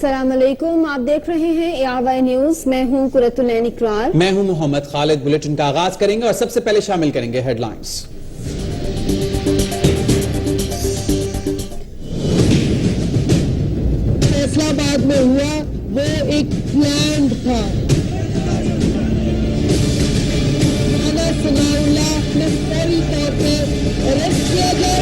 अस्सलाम वालेकुम, आप देख रहे हैं ARY न्यूज। मैं हूं कुरतुल ऐन इकरार। मैं हूं मोहम्मद खालिद। बुलेटिन का आगाज करेंगे और सबसे पहले शामिल करेंगे हेडलाइंस। फैसलाबाद में हुआ वो एक प्लान था। राना सनाउल्लाह ने फौरी तौर पे अरेस्ट किया गया।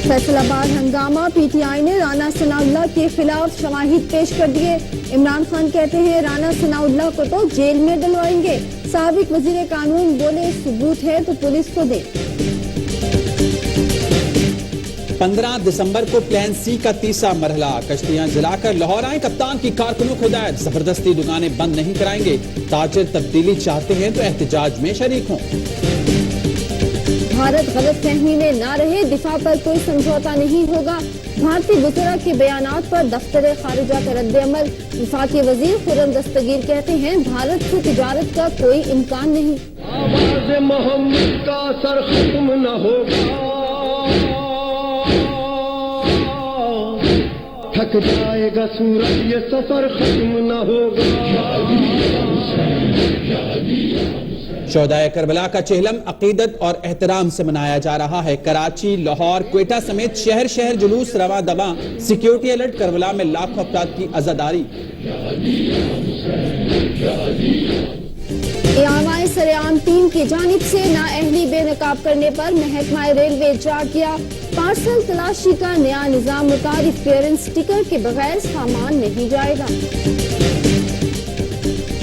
फैसलाबाद हंगामा, PTI ने राना सनाउल्लाह के खिलाफ शवाहिद पेश कर दिए। इमरान खान कहते हैं राना सनाउल्लाह को तो जेल में डलवाएंगे। साबिक वजीर कानून बोले सबूत है तो पुलिस को दे। 15 दिसंबर को प्लान सी का तीसरा मरहला, कश्तियां जलाकर लाहौर आए कप्तान की कारकुनों को हिदायत, जबरदस्ती दुकानें बंद नहीं कराएंगे। ताजिर तब्दीली चाहते हैं तो एहतजाज में शरीक हों। भारत गलत फहमी में ना रहे, दिफा पर कोई समझौता नहीं होगा। भारतीय वज़रा के बयानात पर दफ्तर खारिजा का रद्द-ए-अमल। वफाकी वजीर खुर्रम दस्तगीर कहते हैं भारत से तिजारत का कोई इम्कान नहीं। आवाज़ मोहम्मद का सर खत्म न होगा, थक जाएगा सूरज ये सफर खत्म न होगा। शोहदाए करबला का चेहलम अकीदत और एहतराम से मनाया जा रहा है। कराची, लाहौर, क्वेटा समेत शहर शहर जुलूस रवा दवा। सिक्योरिटी अलर्ट, करबला में लाखों अफराद की अज़ादारी। ARY सरेआम टीम की जानिब से नाअहली बेनकाब करने पर महकमा रेलवे जाग गया। पार्सल तलाशी का नया निजाम मुतारिफ, क्लियरेंस स्टिकर के बगैर सामान नहीं जाएगा।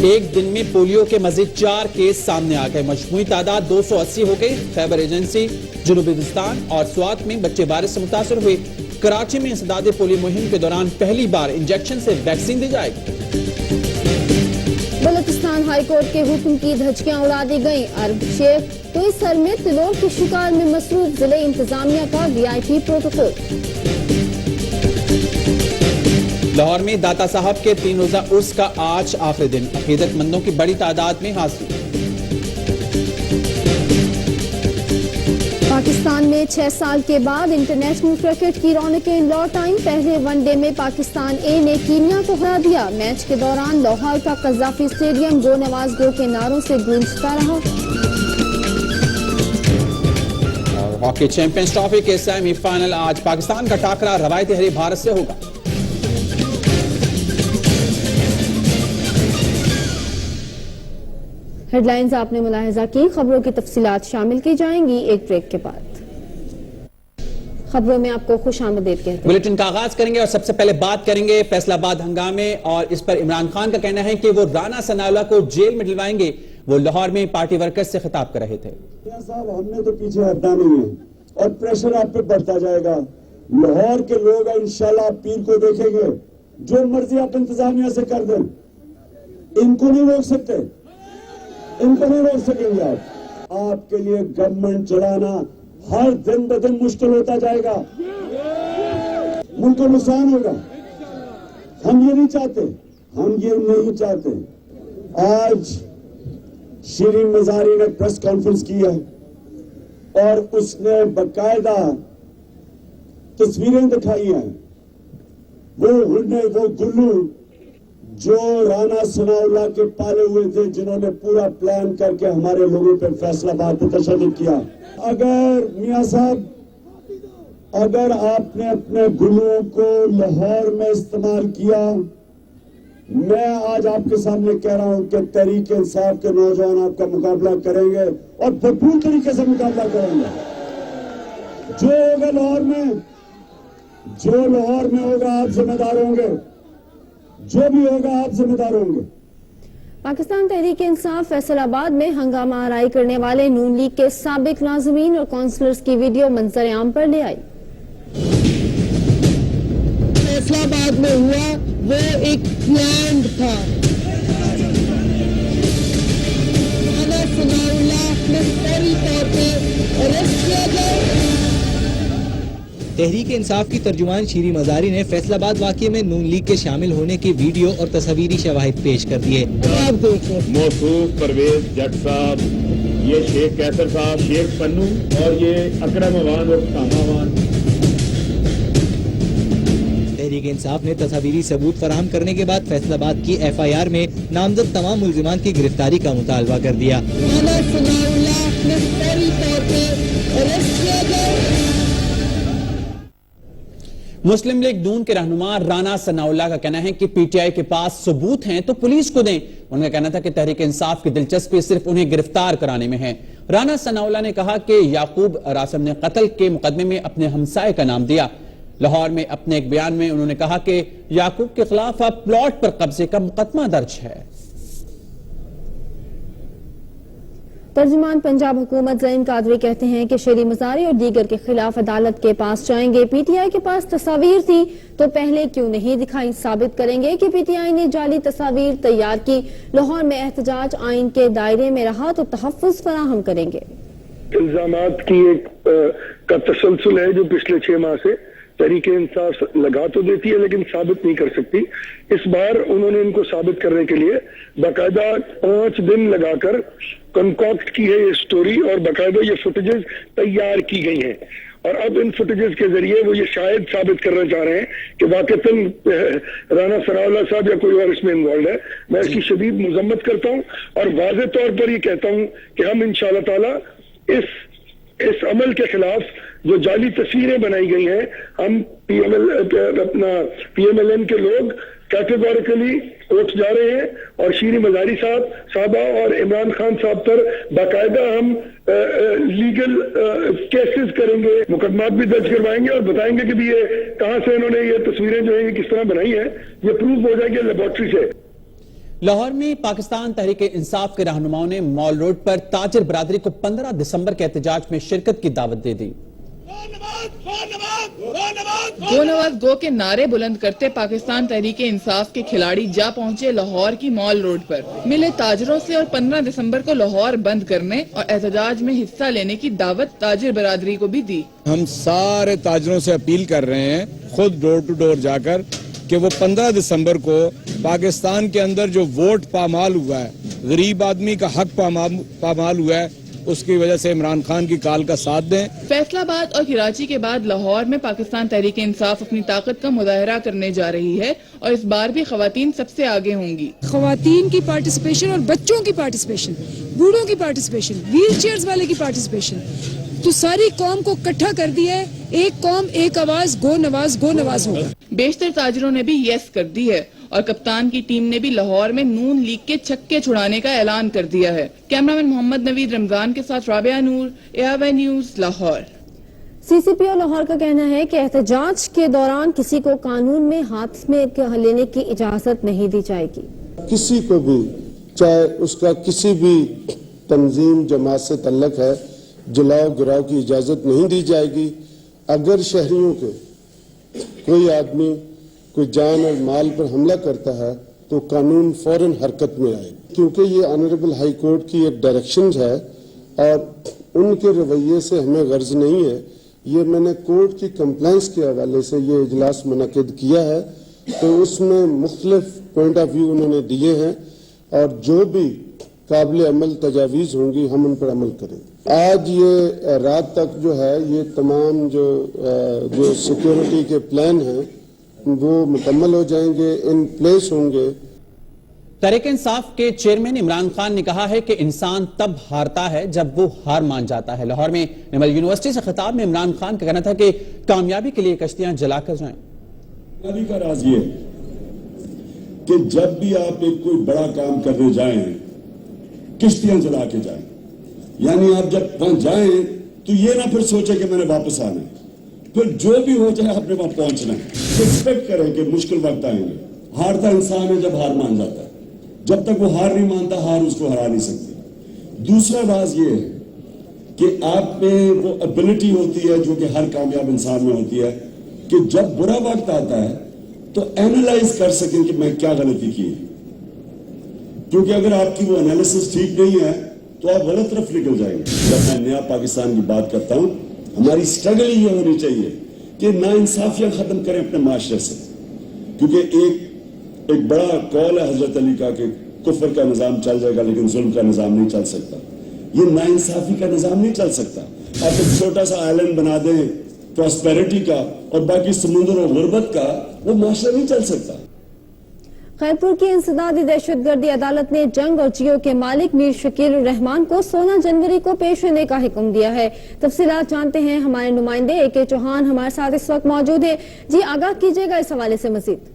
एक दिन में पोलियो के मजीद 4 केस सामने आ गए। मजमूई तादाद 280 हो गई। खैबर एजेंसी, जनूबी वजिस्तान और स्वात में बच्चे वायरस से मुतासर हुए। कराची में इंसदादे पोलियो मुहिम के दौरान पहली बार इंजेक्शन से वैक्सीन दी जाएगी। बलूचिस्तान हाई कोर्ट के हुक्म की धज्जियां उड़ा दी गई। अरब शेख तुइसर में तिलों के शिकार में मसरूफ जिले इंतजामिया का VIP प्रोटोकॉल। लाहौर में दाता साहब के 3 रोजा उर्स का आज आखिरी दिन, अकीदतमंदों की बड़ी तादाद में हाजिरी। पाकिस्तान में 6 साल के बाद इंटरनेशनल क्रिकेट की रौनकें लौट आईं। पहले वनडे में पाकिस्तान A ने कीनिया को हरा दिया। मैच के दौरान लाहौर का कज़ाफी स्टेडियम गो नवाज गो के नारों से गूंजता रहा। और हॉकी चैंपियंस ट्रॉफी के सेमीफाइनल, आज पाकिस्तान का टाकरा रवायती हरी भारत से होगा। हेडलाइंस आपने मुलाहिजा की, खबरों की तफसीलात शामिल की जाएंगी एक ब्रेक के बाद। खबरों में आपको खुशामदीद कहते हैं। बुलेटिन का आगाज करेंगे और सबसे पहले बात करेंगे फैसलाबाद हंगामे और इस पर इमरान खान का कहना है कि वो राना सनाउल्लाह को जेल में डलवाएंगे। वो लाहौर में पार्टी वर्कर्स से खिताब कर रहे थे। साहब, हमने तो पीछे हटना नहीं है और प्रेशर आप पे बढ़ता जाएगा। लाहौर के लोग इंशाल्लाह पीर को देखेंगे। जो मर्जी आप इंतजामिया से कर दें, इनको नहीं रोक सकते, इनको नहीं रोक सकेंगे आप। आपके लिए गवर्नमेंट चलाना हर दिन ब दिन मुश्किल होता जाएगा, मुल्क को नुकसान होगा। हम ये नहीं चाहते, हम ये नहीं चाहते। आज शीरीन मजारी ने प्रेस कॉन्फ्रेंस की है और उसने बकायदा तस्वीरें दिखाई हैं। वो गुल्लू जो राना सनाउल्लाह के पाले हुए थे, जिन्होंने पूरा प्लान करके हमारे लोगों पर फैसलाबाद पर तशद्दुद किया। अगर मियां साहब, अगर आपने अपने गुल्लुओं को लाहौर में इस्तेमाल किया, मैं आज आपके सामने कह रहा हूं कि तहरीक इंसाफ के नौजवान आपका मुकाबला करेंगे और भरपूर तरीके से मुकाबला करेंगे। जो होगा लाहौर में, जो लाहौर में होगा, आप जिम्मेदार होंगे। जो भी होगा आप जिम्मेदार होंगे। पाकिस्तान तहरीक इंसाफ फैसलाबाद में हंगामा आराई करने वाले नून लीग के साबिक नाज़मीन और काउंसलर्स की वीडियो मंजर आम पर ले आई। फैसलाबाद में हुआ वो एक प्लान था। राना सनाउल्लाह ने फौरी तौर पे अरेस्ट किया गया। तहरीक इंसाफ की तर्जुमान शीरी मजारी ने फैसलाबाद वाक़ये में नून लीग के शामिल होने की वीडियो और तस्वीरी शवाहिद पेश कर दिए। मौसूफ परवेज जट साहब, ये शेख कैसर साहब, शेख पन्नू और ये अकरम अवान और सामा अवान। तहरीक इंसाफ ने तस्वीरी सबूत फराहम करने के बाद फैसलाबाद की FIR में नामजद तमाम मुल्जिमान की गिरफ्तारी का मुतालबा कर दिया। राना सनाउल्लाह ने फौरी तौर पे अरेस्ट किया गया। मुस्लिम लीग नून के रहनुमा राना सनाउल्लाह का कहना है कि PTI के पास सबूत हैं तो पुलिस को दें। उनका कहना था कि तहरीक इंसाफ की दिलचस्पी सिर्फ उन्हें गिरफ्तार कराने में है। राना सनाउल्लाह ने कहा कि याकूब रासम ने कत्ल के मुकदमे में अपने हमसाये का नाम दिया। लाहौर में अपने एक बयान में उन्होंने कहा कि याकूब के खिलाफ अब प्लॉट पर कब्जे का मुकदमा दर्ज है। तर्जुमान पंजाब हुकूमत ज़ईम कादरी कहते हैं कि शेरी मज़ारी और दीगर के खिलाफ अदालत के पास जाएंगे। PTI के पास तस्वीर थी तो पहले क्यों नहीं दिखाई, साबित करेंगे कि PTI ने जाली तस्वीर तैयार की। लाहौर में एहतजाज आइन के दायरे में रहा तो तहफ़्फ़ुज़ फराहम करेंगे। इल्जामात की एक का तसलसल है जो पिछले 6 माह से तहरीक इंसाफ लगा तो देती है लेकिन साबित नहीं कर सकती। इस बार उन्होंने इनको साबित करने के लिए बाकायदा 5 दिन लगाकर कंकॉक्ट की है ये स्टोरी और बाकायदा ये फुटेजेस तैयार की गई हैं और अब इन फुटेजेस के जरिए वो ये शायद साबित करना चाह रहे हैं कि वाकईतन राना सनाउल्लाह साहब या कोई और इसमें इन्वॉल्व है। मैं इसकी शदीद मजम्मत करता हूँ और वाज़ेह तौर पर ये कहता हूँ कि हम इंशाअल्लाह ताला इस अमल के खिलाफ जो जाली तस्वीरें बनाई गई हैं हम PMLN के लोग कैटेगोरिकली उठ जा रहे हैं और शीरी मज़ारी साहबा और इमरान खान साहब पर बाकायदा हम लीगल केसेस करेंगे, मुकदमात भी दर्ज करवाएंगे और बताएंगे कि भी ये कहां से इन्होंने ये तस्वीरें जो है ये किस तरह बनाई है, ये प्रूफ हो जाएगी लेबोरेटरी से। लाहौर में पाकिस्तान तहरीक इंसाफ के रहनुमाओं ने मॉल रोड पर ताजिर बरादरी को 15 दिसंबर के एहतजाज में शिरकत की दावत दे दी। गो नवाज गो के नारे बुलंद करते पाकिस्तान तहरीक इंसाफ के खिलाड़ी जा पहुंचे लाहौर की मॉल रोड पर। मिले ताजरों से और 15 दिसंबर को लाहौर बंद करने और एहतजाज में हिस्सा लेने की दावत ताजिर बरादरी को भी दी। हम सारे ताजरों से अपील कर रहे हैं खुद डोर टू डोर जाकर कि वो 15 दिसंबर को पाकिस्तान के अंदर जो वोट पामाल हुआ है, गरीब आदमी का हक पामाल हुआ है, उसकी वजह से इमरान खान की काल का साथ दें। फैसलाबाद और कराची के बाद लाहौर में पाकिस्तान तहरीक इंसाफ अपनी ताकत का मुजाहरा करने जा रही है और इस बार भी खवातीन सबसे आगे होंगी। खवातीन की पार्टिसिपेशन और बच्चों की पार्टिसिपेशन, बूढ़ों की पार्टिसिपेशन, व्हील चेयर्स वाले की पार्टिसिपेशन, तो सारी कौम को इकट्ठा कर दिया है। एक कौम एक आवाज, गो नवाज होगा। बेशतर ताजरों ने भी यस कर दी है और कप्तान की टीम ने भी लाहौर में नून लीग के छक्के छुड़ाने का ऐलान कर दिया है। कैमरामैन मोहम्मद नवीद रमजान के साथ राबिया नूर, ARY news, Lahore. CCPO Lahore का कहना है कि एहतजाज के दौरान किसी को कानून में हाथ में लेने की इजाजत नहीं दी जाएगी। किसी को भी, चाहे उसका किसी भी तंजीम जमात से तल्लक है, जलाओ गिराव की इजाजत नहीं दी जाएगी। अगर शहरियों के कोई आदमी कोई जान और माल पर हमला करता है तो कानून फौरन हरकत में आए, क्योंकि ये ऑनरेबल हाई कोर्ट की एक डायरेक्शन है और उनके रवैये से हमें गर्ज नहीं है। ये मैंने कोर्ट की कंप्लाइंस के हवाले से ये इजलास मुनक्किद किया है तो उसमें मुख्तलिफ पॉइंट ऑफ व्यू उन्होंने दिए हैं और जो भी काबिल अमल तजावीज़ होंगी हम उन पर अमल करेंगे। आज ये रात तक जो है ये तमाम जो सिक्योरिटी के प्लान हैं वो मुकम्मल हो जाएंगे, इन प्लेस होंगे। तहरीक इंसाफ के चेयरमैन इमरान खान ने कहा है कि इंसान तब हारता है जब वो हार मान जाता है। लाहौर में निमल यूनिवर्सिटी से खिताब में इमरान खान का कहना था कि कामयाबी के लिए कश्तियां जलाकर जाएं। कामयाबी का राज ये कि जब भी आप एक कोई बड़ा काम करने जाएं किश्तियां जला के जाएं, यानी आप जब वहां जाएं तो ये ना फिर सोचे कि मैंने वापस आना है, फिर जो भी हो जाए आपने वहां पहुंचना है। एक्सपेक्ट करें कि मुश्किल वक्त आएंगे। हारता इंसान है जब हार मान जाता है, जब तक वो हार नहीं मानता हार उसको हरा नहीं सकती। दूसरा राज ये है कि आप में वो एबिलिटी होती है जो कि हर कामयाब इंसान में होती है कि जब बुरा वक्त आता है तो एनालाइज कर सकें कि मैं क्या गलती की है, क्योंकि अगर आपकी वो एनालिसिस ठीक नहीं है तो आप गलत तरफ निकल जाएंगे। जब मैं नया पाकिस्तान की बात करता हूं हमारी स्ट्रगल ये होनी चाहिए कि नाइंसाफियां खत्म करें अपने माशरे से, क्योंकि एक बड़ा कौल है हजरत अली का कि कुफर का निजाम चल जाएगा लेकिन जुल्म का निजाम नहीं चल सकता। ये नाइंसाफी का निजाम नहीं चल सकता। आप एक छोटा सा आइलैंड बना दें प्रॉस्पेरिटी का और बाकी समुद्र और गुर्बत का, वो माशरा नहीं चल सकता। खैरपुर की इंसदादी दहशतगर्दी अदालत ने जंग और जियो के मालिक मीर शकील रहमान को 16 जनवरी को पेश होने का हुक्म दिया है। तफसीलात जानते हैं हमारे नुमाइंदे AK चौहान हमारे साथ इस वक्त मौजूद है। जी, आगाह कीजिएगा इस हवाले से मजीद।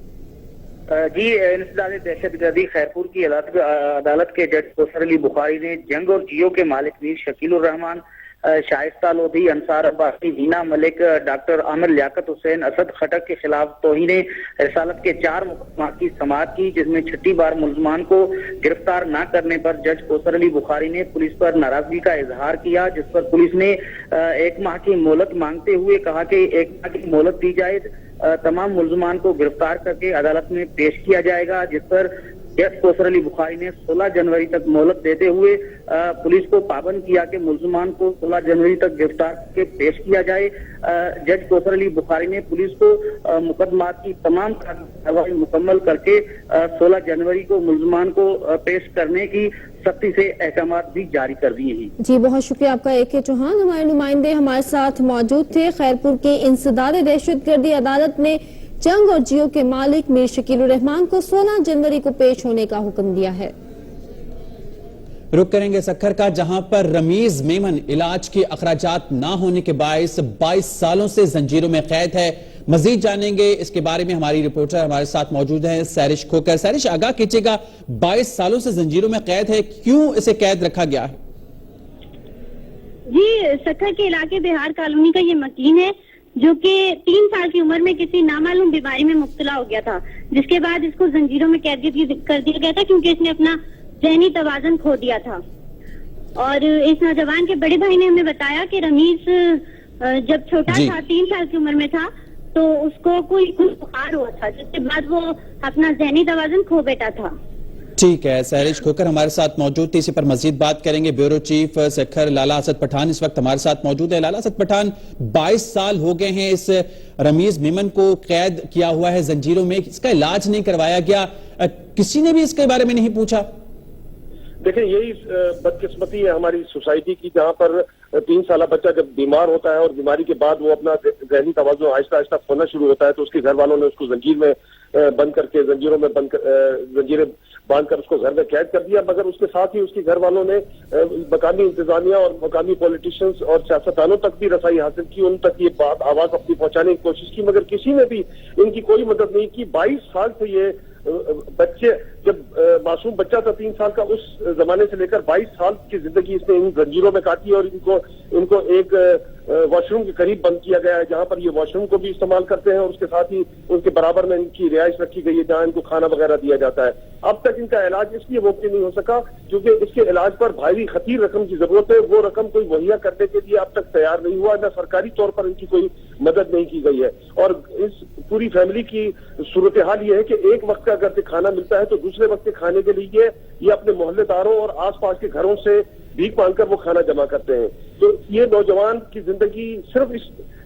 जी, इंसदादी दहशतगर्दी खैरपुर की अदालत के जज कौसर अली बुखारी ने जंग और जियो के मालिक मीर शकील रहमान, शाइस्ता लोधी, अंसार अब्बासी, हीना मलिक, डॉक्टर आमिर लियाकत हुसैन, असद खटक के खिलाफ तौहीने रिसालत के 4 मुकदमात की समाअत की, जिसमें 6ठी बार मुल्ज़मान को गिरफ्तार न करने पर जज कौसर अली बुखारी ने पुलिस पर नाराजगी का इजहार किया, जिस पर पुलिस ने 1 माह की मोहलत मांगते हुए कहा कि 1 माह की मोहलत दी जाए, तमाम मुल्ज़मान को गिरफ्तार करके अदालत में पेश किया जाएगा, जिस पर जज कौसर अली बुखारी ने 16 जनवरी तक मोहलत देते हुए पुलिस को पाबंद किया कि मुल्ज़मान को 16 जनवरी तक गिरफ्तार करके पेश किया जाए। जज कौसर अली बुखारी ने पुलिस को मुकदमात की तमाम कार्रवाई मुकम्मल करके 16 जनवरी को मुल्ज़मान को पेश करने की सख्ती से अहकामात भी जारी कर दिए हैं। जी, बहुत शुक्रिया आपका AK चौहान। हमारे नुमाइंदे हमारे साथ मौजूद थे। खैरपुर की इंसदादी दहशतगर्दी अदालत ने जंग और जियो के मालिक मीर शकील रहमान को 16 जनवरी को पेश होने का हुक्म दिया है। रुक करेंगे सक्खर का, जहां पर रमीज मेमन इलाज के अखराजात ना होने के बायस 22 सालों से जंजीरों में कैद है। मजीद जानेंगे इसके बारे में, हमारी रिपोर्टर हमारे साथ मौजूद है सैरिश खोकर। सैरिश, आगाह कीजिएगा, 22 सालों से जंजीरों में कैद है, क्यों इसे कैद रखा गया है? जी, सक्खर के इलाके बिहार कॉलोनी का ये मकीन है जो कि 3 साल की उम्र में किसी नामालूम बीमारी में मुब्तला हो गया था, जिसके बाद इसको जंजीरों में कैद कर दिया गया था क्योंकि इसने अपना ज़हनी तवाज़ुन खो दिया था। और इस नौजवान के बड़े भाई ने हमें बताया कि रमीज जब छोटा था, 3 साल की उम्र में था, तो उसको कोई बुखार हुआ था, जिसके बाद वो अपना ज़हनी तवाज़ुन खो बैठा था। ठीक है, सैरिश खोकर हमारे साथ मौजूद थी, इसी पर मजीद बात करेंगे। ब्यूरो चीफ सक्खर लाला असद पठान इस वक्त हमारे साथ मौजूद है। लाला असद पठान, 22 साल हो गए हैं इस रमीज मेमन को कैद किया हुआ है जंजीरों में, इसका इलाज नहीं करवाया गया, किसी ने भी इसके बारे में नहीं पूछा? देखिए, यही बदकिस्मती है हमारी सोसाइटी की, जहाँ पर 3 साल बच्चा जब बीमार होता है और बीमारी के बाद वो अपना ज़हनी तवाज़ुन आहिस्ता आहिस्ता खोना शुरू होता है, तो उसके घर वालों ने उसको जंजीर में बंद करके, जंजीरों में जंजीरें बांध कर उसको घर में कैद कर दिया। मगर उसके साथ ही उसके घर वालों ने मकामी इंतजामिया और मकामी पॉलिटिशियंस और सियासतदानों तक भी रसाई हासिल की, उन तक ये बात आवाज अपनी पहुंचाने की कोशिश की, मगर किसी ने भी इनकी कोई मदद नहीं की। 22 साल से ये बच्चे, जब मासूम बच्चा था 3 साल का, उस जमाने से लेकर 22 साल की जिंदगी इसने इन जंजीरों में काटी और इनको एक वॉशरूम के करीब बंद किया गया है, जहां पर ये वॉशरूम को भी इस्तेमाल करते हैं और उसके साथ ही उनके बराबर में इनकी रिहाइश रखी गई है, जहां इनको खाना वगैरह दिया जाता है। अब तक इनका इलाज इसलिए मुमकिन नहीं हो सका क्योंकि इसके इलाज पर भारी खतीर रकम की जरूरत है, वो रकम कोई मुहैया करने के लिए अब तक तैयार नहीं हुआ, न सरकारी तौर पर इनकी कोई मदद नहीं की गई है। और इस पूरी फैमिली की सूरत हाल ये है कि एक वक्त का अगर खाना मिलता है तो दूसरे वक्त के खाने के लिए ये अपने मोहल्लेदारों और आसपास के घरों से भीख मांगकर वो खाना जमा करते हैं। तो ये नौजवान की जिंदगी सिर्फ इस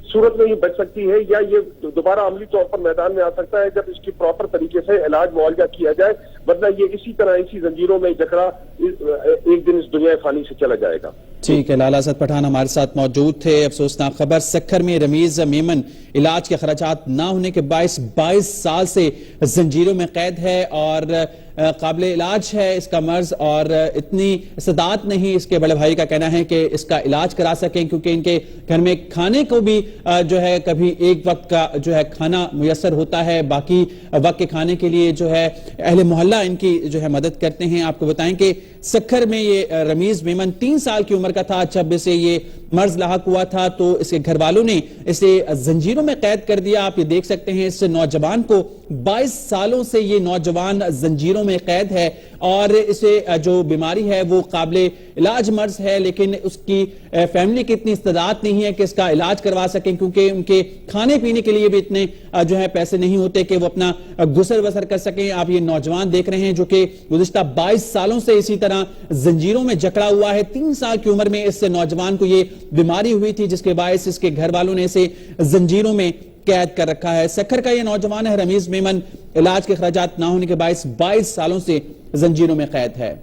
सूरत में ही बच सकती है, या ये दोबारा अमली तौर पर मैदान में आ सकता है जब इसकी प्रॉपर तरीके से इलाज मुआवजा किया जाए, वरना ये इसी तरह इसी जंजीरों में जकड़ा एक दिन इस दुनिया फानी से चला जाएगा। ठीक है, लाला असद पठान हमारे साथ मौजूद थे। अफसोसनाक खबर, सक्खर में रमीज मेमन इलाज के खर्चात ना होने के बायस 22 साल से जंजीरों में कैद है और काबिल इलाज है इसका मर्ज, और इतनी इस्तेदाद नहीं इसके बड़े भाई का कहना है कि इसका इलाज करा सकें, क्योंकि इनके घर में खाने को भी जो है कभी एक वक्त का जो है खाना मुयस्सर होता है, बाकी वक्त के खाने के लिए जो है अहले मोहल्ला इनकी जो है मदद करते हैं। आपको बताएं कि सक्खर में ये रमीज मेमन 3 साल की उम्र का था जब इसे ये मर्ज लाहक हुआ था, तो इसके घर वालों ने इसे जंजीरों में कैद कर दिया। आप ये देख सकते हैं इस नौजवान को 22 सालों से ये नौजवान जंजीरों में कैद है और इसे जो बीमारी है वो काबिल इलाज मर्ज है, लेकिन उसकी फैमिली की इतनी इस्तेदाद नहीं है कि इसका इलाज करवा सकें, क्योंकि उनके खाने पीने के लिए भी इतने जो है पैसे नहीं होते कि वो अपना गुसर बसर कर सकें। आप ये नौजवान देख रहे हैं जो कि गुज़िश्ता 22 सालों से इसी तरह जंजीरों में जकड़ा हुआ है। 3 साल की उम्र में इस नौजवान को ये बीमारी हुई थी जिसके बायस इसके घर वालों ने इसे जंजीरों में कैद कर रखा है। सक्खर का ये नौजवान है रमीज मेमन, इलाज के खर्चात ना होने के बायस 22 सालों से जंजीरों में कैद है।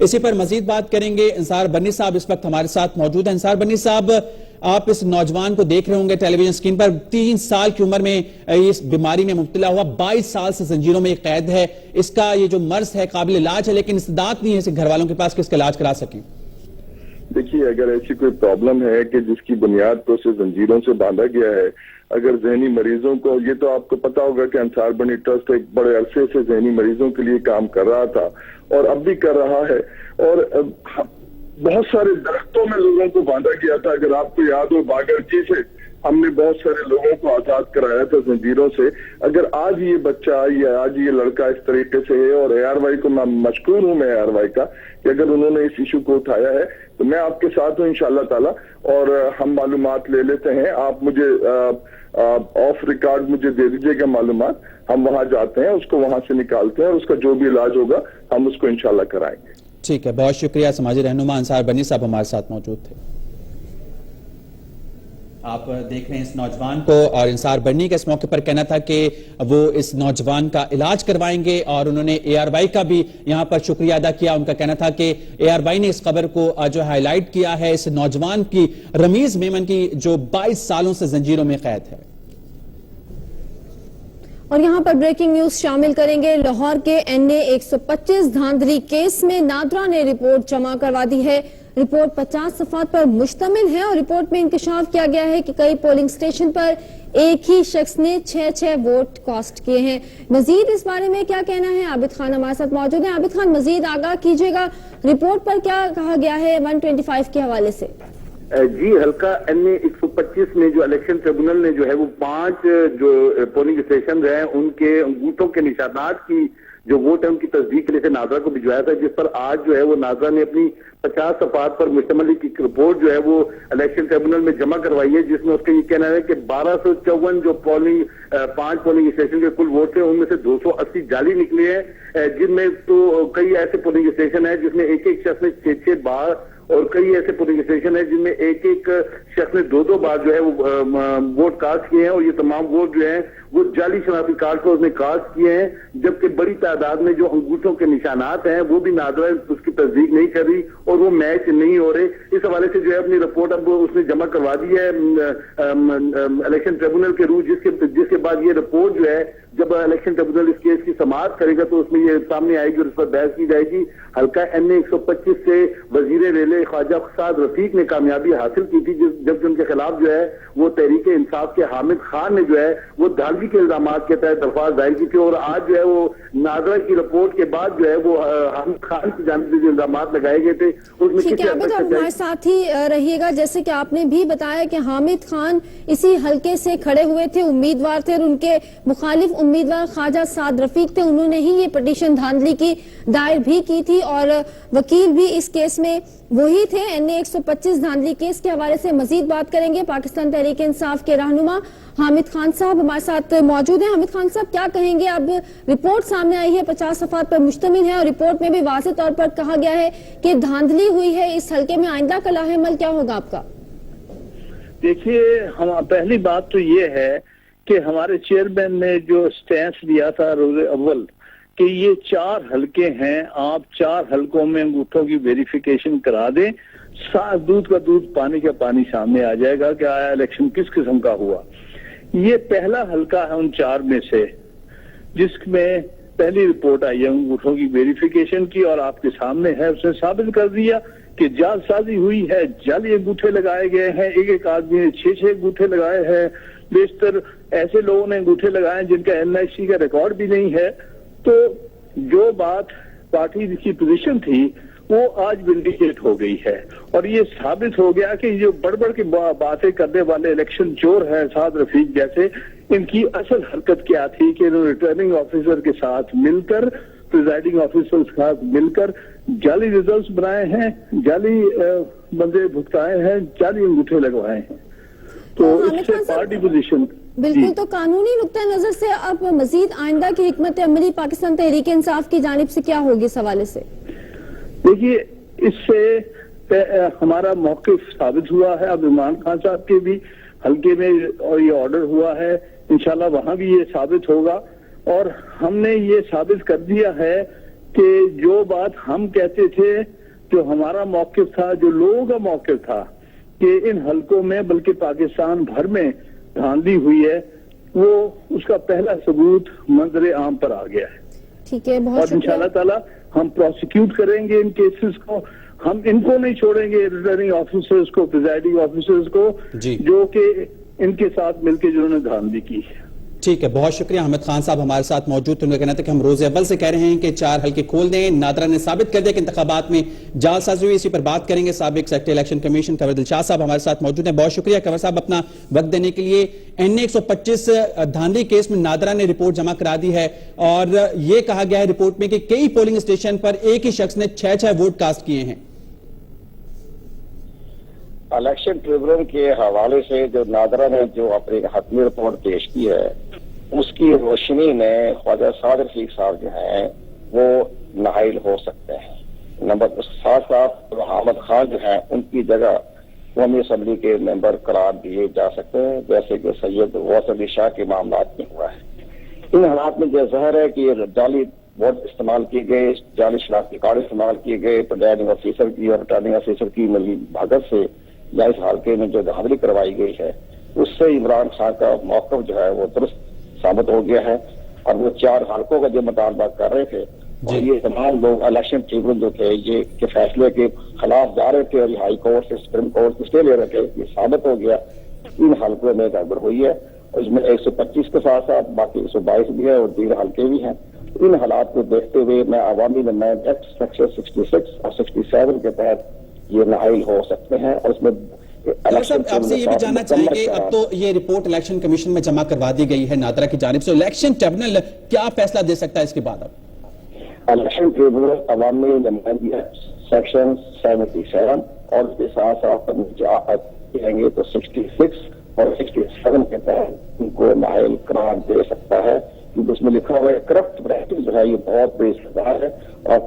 इसी पर मजीद बात करेंगे। इंसार बन्नी साहब इस वक्त हमारे साथ मौजूद है। इंसार बन्नी साहब, آپ اس نوجوان کو دیکھ رہے ہوں گے ٹیلی ویژن اسکرین پر، 3 سال کی عمر میں اس بیماری میں مبتلا ہوا، 22 سال سے زنجیروں میں قید ہے، اس کا یہ جو مرض ہے قابل علاج ہے، لیکن استطاعت نہیں ہے اس گھر والوں کے پاس کہ اس کا علاج کرا سکیں۔ دیکھیے، اگر ایسی کوئی پرابلم ہے کہ جس کی بنیاد پر اسے زنجیروں سے باندھا گیا ہے، اگر ذہنی مریضوں کو، یہ تو آپ کو پتا ہوگا کہ انصار بنی ٹرسٹ ایک بڑے عرصے سے ذہنی مریضوں کے لیے کام کر رہا تھا اور اب بھی کر رہا ہے، اور بہت سارے درختوں میں لوگوں کو باندھا گیا تھا۔ اگر آپ کو یاد ہو، باگرچی سے ہم نے بہت سارے لوگوں کو آزاد کرایا تھا زنجیروں سے۔ اگر آج یہ بچہ یا آج یہ لڑکا اس طریقے سے ہے، اور اے آر وائی کو میں مشکور ہوں، میں اے آر وائی کا کہ اگر انہوں نے اس ایشو کو اٹھایا ہے، تو میں آپ کے ساتھ ہوں انشاءاللہ تعالی، اور ہم معلومات لے لیتے ہیں۔ آپ مجھے آف ریکارڈ مجھے دے دیجیے گا معلومات، ہم وہاں جاتے ہیں، اس کو وہاں سے نکالتے ہیں، اور اس کا جو بھی علاج ہوگا ہم اس کو انشاءاللہ کرائیں گے۔ ٹھیک ہے، بہت شکریہ۔ سماجی رہنما انصار بنی صاحب ہمارے ساتھ موجود تھے۔ آپ دیکھ رہے ہیں اس نوجوان کو، اور انصار بنی کا اس موقع پر کہنا تھا کہ وہ اس نوجوان کا علاج کروائیں گے، اور انہوں نے اے آر وائی کا بھی یہاں پر شکریہ ادا کیا۔ ان کا کہنا تھا کہ اے آر وائی نے اس خبر کو جو ہائی لائٹ کیا ہے اس نوجوان کی رمیز میمن کی جو 22 سالوں سے زنجیروں میں قید ہے۔ اور یہاں پر بریکنگ نیوز شامل کریں گے۔ لاہور کے NA 125 دھاندلی کیس میں نادرا نے رپورٹ جمع کروا دی ہے۔ رپورٹ 50 صفحات پر مشتمل ہے، اور رپورٹ میں انکشاف کیا گیا ہے کہ کئی پولنگ سٹیشن پر ایک ہی شخص نے 6 ووٹ کاسٹ کیے ہیں۔ مزید اس بارے میں کیا کہنا ہے، عابد خان ہمارے ساتھ موجود ہیں۔ عابد خان، مزید آگاہ کیجیے گا، رپورٹ پر کیا کہا گیا ہے 125 کے حوالے سے؟ جی، حلقہ NA 125 میں جو الیکشن ٹریبونل نے جو ہے وہ 5 جو پولنگ اسٹیشن ہیں ان کے انگوٹھوں کے نشانات کی جو ووٹ ہے ان کی تصدیق کے لیے ناظرہ کو بھجوایا تھا، جس پر آج جو ہے وہ ناظرہ نے اپنی 50 صفحات پر مشتمل ایک رپورٹ جو ہے وہ الیکشن ٹریبونل میں جمع کروائی ہے، جس میں اس کا یہ کہنا ہے کہ 1254 جو 5 پولنگ اسٹیشن کے کل ووٹ ہیں ان میں سے 280 جعلی نکلے ہیں، جن میں تو کئی ایسے پولنگ اسٹیشن ہیں جس میں ایک شخص نے 6 بار، اور کئی ایسے پولنگ اسٹیشن ہیں جن میں ایک شخص نے 2 بار جو ہے وہ ووٹ کاسٹ کیے ہیں، اور یہ تمام ووٹ جو ہیں وہ جعلی شناختی کارڈ کو اس نے کاسٹ کیے ہیں، جبکہ بڑی تعداد میں جو انگوٹھوں کے نشانات ہیں وہ بھی نادرا اس کی تصدیق نہیں کر رہی اور وہ میچ نہیں ہو رہے۔ اس حوالے سے جو ہے اپنی رپورٹ اب اس نے جمع کروا دی ہے الیکشن ٹریبونل کے روح، جس کے بعد یہ رپورٹ جو ہے جب الیکشن ٹریبونل اس کیس کی سماعت کرے گا تو اس میں یہ سامنے آئے گی اور اس پر بحث کی جائے گی۔ حلقہ NA 125 سے وزیر ریلوے خواجہ سعد رفیق نے کامیابی حاصل کی تھی، جبکہ ان کے خلاف جو ہے وہ تحریک انصاف کے حامد خان نے جو ہے وہ دھاندلی کے الزامات کے تحت درخواست دائر کی تھی، اور آج جو ہے وہ نادرا کی رپورٹ کے بعد جو ہے وہ حامد خان کی جانب سے جو الزامات لگائے گئے تھے اس میں ٹھیک ہے، آپ ہمارے ساتھ ہی رہیے گا۔ جیسے کہ آپ نے بھی بتایا کہ حامد خان اسی حلقے سے کھڑے ہوئے تھے، امیدوار تھے، اور ان کے مخالف امیدوار خواجہ سعد رفیق تھے، انہوں نے ہی یہ پٹیشن دھاندلی کی دائر بھی کی تھی، اور وکیل بھی اس کیس میں وہی تھے۔ NA 125 دھاندلی کیس کے حوالے سے مزید بات کریں گے۔ پاکستان تحریک انصاف کے رہنما حامد خان صاحب ہمارے ساتھ موجود ہیں۔ حامد خان صاحب، کیا کہیں گے؟ اب رپورٹ سامنے آئی ہے، 50 صفحات پر مشتمل ہے، اور رپورٹ میں بھی واضح طور پر کہا گیا ہے کہ دھاندلی ہوئی ہے اس حلقے میں، آئندہ کا لاہ عمل کیا ہوگا آپ کا؟ دیکھیے، پہلی بات تو یہ ہے کہ ہمارے چیئرمین نے جو سٹینس لیا تھا روز اول کہ یہ 4 حلقے ہیں، آپ 4 حلقوں میں انگوٹھوں کی ویریفیکیشن کرا دیں، دودھ کا دودھ پانی کا پانی سامنے آ جائے گا کہ آیا الیکشن کس قسم کا ہوا۔ یہ پہلا حلقہ ہے ان 4 میں سے جس میں پہلی رپورٹ آئی ہے انگوٹھوں کی ویریفیکیشن کی، اور آپ کے سامنے ہے، اس نے ثابت کر دیا کہ جعل سازی ہوئی ہے، جعلی انگوٹھے لگائے گئے ہیں، ایک آدمی نے 6 انگوٹھے لگائے ہیں، بیشتر ایسے لوگوں نے انگوٹھے لگائے جن کا NIC کا ریکارڈ بھی نہیں ہے۔ تو جو بات پارٹی کی پوزیشن تھی وہ آج ونڈیکیٹ ہو گئی ہے، اور یہ ثابت ہو گیا کہ جو بڑھ کی باتیں کرنے والے الیکشن چور ہیں سعد رفیق جیسے، ان کی اصل حرکت کیا تھی کہ انہوں نے ریٹرننگ آفیسر کے ساتھ مل کر، پریزائڈنگ آفیسر کے ساتھ مل کر جعلی ریزلٹس بنائے ہیں، جعلی بندے بھگتائے ہیں، جعلی انگوٹھے لگوائے ہیں۔ تو اس سے پارٹی پوزیشن بالکل، تو قانونی نقطہ نظر سے اب مزید آئندہ کی حکمت عملی پاکستان تحریک انصاف کی جانب سے کیا ہوگی اس حوالے سے؟ دیکھیے، اس سے ہمارا موقف ثابت ہوا ہے، اب عمران خان صاحب کے بھی حلقے میں اور یہ آرڈر ہوا ہے، انشاءاللہ وہاں بھی یہ ثابت ہوگا، اور ہم نے یہ ثابت کر دیا ہے کہ جو بات ہم کہتے تھے، جو ہمارا موقف تھا، جو لوگوں کا موقف تھا کہ ان حلقوں میں بلکہ پاکستان بھر میں دھاندلی ہوئی ہے، وہ اس کا پہلا ثبوت منظر عام پر آ گیا ہے. ٹھیک ہے، بہت اور انشاءاللہ تعالی ہم پروسیکیوٹ کریں گے ان کیسز کو. ہم ان کو نہیں چھوڑیں گے، ریٹرننگ آفیسرز کو، پریزائڈنگ آفیسرز کو، جو کہ ان کے ساتھ مل کے جنہوں نے دھاندلی کی ہے. ٹھیک ہے، بہت شکریہ. حامد خان صاحب ہمارے ساتھ موجود تھے. انہوں نے کہنا تھا کہ ہم روز اول سے کہہ رہے ہیں کہ 4 حلقے کھول دیں. نادرا نے ثابت کر دیا کہ انتخابات میں جعل سازی ہوئی. اسی پر بات کریں گے. سابق سیکرٹری الیکشن کمیشن کنور دلشاد صاحب ہمارے ساتھ موجود ہیں. بہت شکریہ کنور صاحب اپنا وقت دینے کے لیے. NA 125 دھاندلی کیس میں نادرا نے رپورٹ جمع کرا دی ہے اور یہ کہا گیا ہے رپورٹ میں کہ کئی پولنگ اسٹیشن پر ایک ہی شخص نے 6 ووٹ کاسٹ کیے ہیں. الیکشن ٹریبیونل کے حوالے سے جو نادرا نے جو اپنی حتمی رپورٹ پیش کی ہے، اس کی روشنی میں خواجہ سعد رفیق صاحب جو ہیں وہ نااہل ہو سکتے ہیں. نمبر ساتھ ساتھ حامد خان جو ہیں ان کی جگہ قومی اسمبلی کے ممبر قرار دیے جا سکتے ہیں، جیسے کہ سید غوث علی شاہ کے معاملات میں ہوا ہے. ان حالات میں جو ظاہر ہے کہ جعلی ووٹ استعمال کیے گئے، جعلی شناختی کارڈ استعمال کیے گئے، پریزائڈنگ آفیسر کی اور ریٹرننگ آفیسر کی ملی بھگت سے یا اس حلقے میں جو دھاندلی کروائی گئی ہے، اس سے عمران خان کا موقف جو ہے وہ درست ثابت ہو گیا ہے. اور وہ 4 حلقوں کا جو مطالبہ کر رہے تھے اور یہ تمام لوگ الیکشن ٹریبیونل جو تھے یہ کے فیصلے کے خلاف جا رہے تھے اور ہائی کورٹ سے سپریم کورٹ سے اسٹے لے رہے تھے، یہ ثابت ہو گیا. ان حلقوں میں گڑبڑ ہوئی ہے اور اس میں 125 کے ساتھ ساتھ باقی 122 بھی ہے اور 3 حلقے بھی ہیں. ان حالات کو دیکھتے ہوئے میں عوامی نمائند ایکٹ سیکشن 66 اور 67 کے تحت یہ نااہل ہو سکتے ہیں. اور اس میں آپ سے یہ بھی جاننا چاہیں گے اب تو یہ رپورٹ الیکشن کمیشن میں جمع کروا دی گئی ہے نادرا کی جانب سے، الیکشن ٹریبیونل کیا فیصلہ دے سکتا ہے اس کے بعد؟ اب الیکشن ٹریبیونل عوامی نمائندگی سیکشن 77 اور اس کے ساتھ ساتھ کہیں گے تو 66 اور 67 کے تحت ان کو نااہل قرار دے سکتا ہے، کیونکہ اس میں لکھا ہوا ہے کرپٹ پریکٹس جو ہے یہ بہت بے سزا ہے اور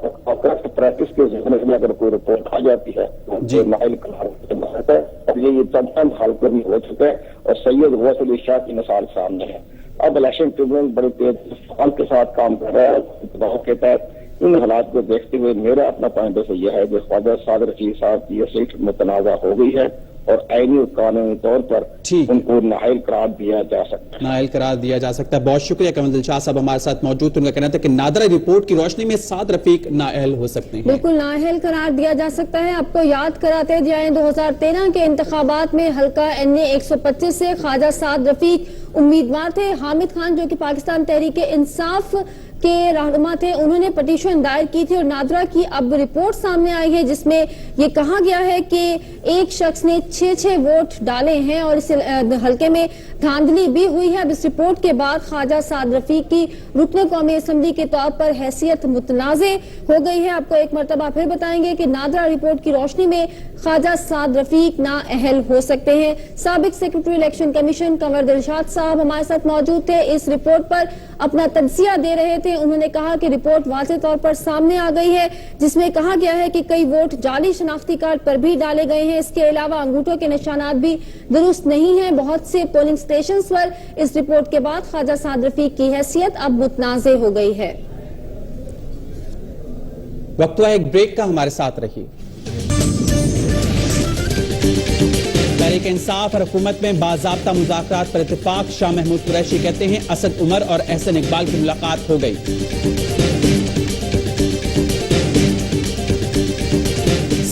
کرپٹ پریکٹس کے ذمے میں اگر کوئی رپورٹ آ جاتی ہے تو نااہل قرار ہے. اور یہ چند حلقے بھی ہو چکے ہیں اور سید غوث علی شاہ کی مثال سامنے ہے. اب الیکشن ٹریبیونل بڑے تیز فعال کے ساتھ کام کر رہا ہے دباؤ کے تحت. ان حالات کو دیکھتے ہوئے میرا اپنا پوائنٹ آف ویو یہ ہے کہ خواجہ سعد رفیق صاحب کی یہ سیٹ متنازع ہو گئی ہے اور آئینی اور قانونی طور پر ان کو نااہل قرار دیا جا سکتا ہے. نااہل قرار دیا جا سکتا ہے. بہت شکریہ کنور دلشاد صاحب ہمارے ساتھ موجود. ان کا کہنا تھا کہ نادرا رپورٹ کی روشنی میں سعد رفیق نااہل ہو سکتے ہیں. بالکل نااہل قرار دیا جا سکتا ہے. آپ کو یاد کراتے جائیں 2013 کے انتخابات میں حلقہ NA 125 سے خواجہ سعد رفیق امیدوار تھے. حامد خان جو کہ پاکستان تحریک انصاف کے رہنما تھے، انہوں نے پٹیشن دائر کی تھی اور نادرا کی اب رپورٹ سامنے آئی ہے جس میں یہ کہا گیا ہے کہ ایک شخص نے 6 ووٹ ڈالے ہیں اور اس حلقے میں دھاندلی بھی ہوئی ہے. اب اس رپورٹ کے بعد خواجہ سعد رفیق کی رکن قومی اسمبلی کے طور پر حیثیت متنازع ہو گئی ہے. آپ کو ایک مرتبہ پھر بتائیں گے کہ نادرا رپورٹ کی روشنی میں خواجہ سعد رفیق نااہل ہو سکتے ہیں. سابق سیکرٹری الیکشن کمیشن کنور دلشاد صاحب ہمارے ساتھ موجود تھے، اس رپورٹ پر اپنا تجزیہ دے رہے تھے. انہوں نے کہا کہ رپورٹ واضح طور پر سامنے آ گئی ہے جس میں کہا گیا ہے کہ کئی ووٹ جعلی شناختی کارڈ پر بھی ڈالے گئے ہیں. اس کے علاوہ انگوٹھوں کے نشانات بھی درست نہیں ہیں. بہت سے پولنگ سٹیشنز پر اس رپورٹ کے بعد خواجہ سعد رفیق کی حیثیت اب متنازع ہو گئی ہے. وقت ہوا ایک بریک کا، ہمارے ساتھ رہیے. تحریک انصاف اور حکومت میں باضابطہ مذاکرات پر اتفاق. شاہ محمود قریشی کہتے ہیں اسد عمر اور احسن اقبال کی ملاقات ہو گئی.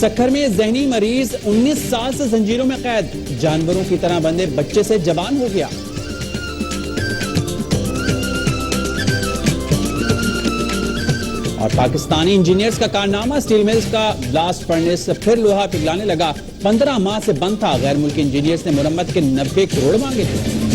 سکھر میں ذہنی مریض 19 سال سے زنجیروں میں قید. جانوروں کی طرح بندے بچے سے جوان ہو گیا. اور پاکستانی انجینئرز کا کارنامہ، سٹیل ملز کا بلاسٹ فرنس پھر لوہا پگھلانے لگا. 15 ماہ سے بند تھا. غیر ملکی انجینئرز نے مرمت کے 90 کروڑ مانگے تھے.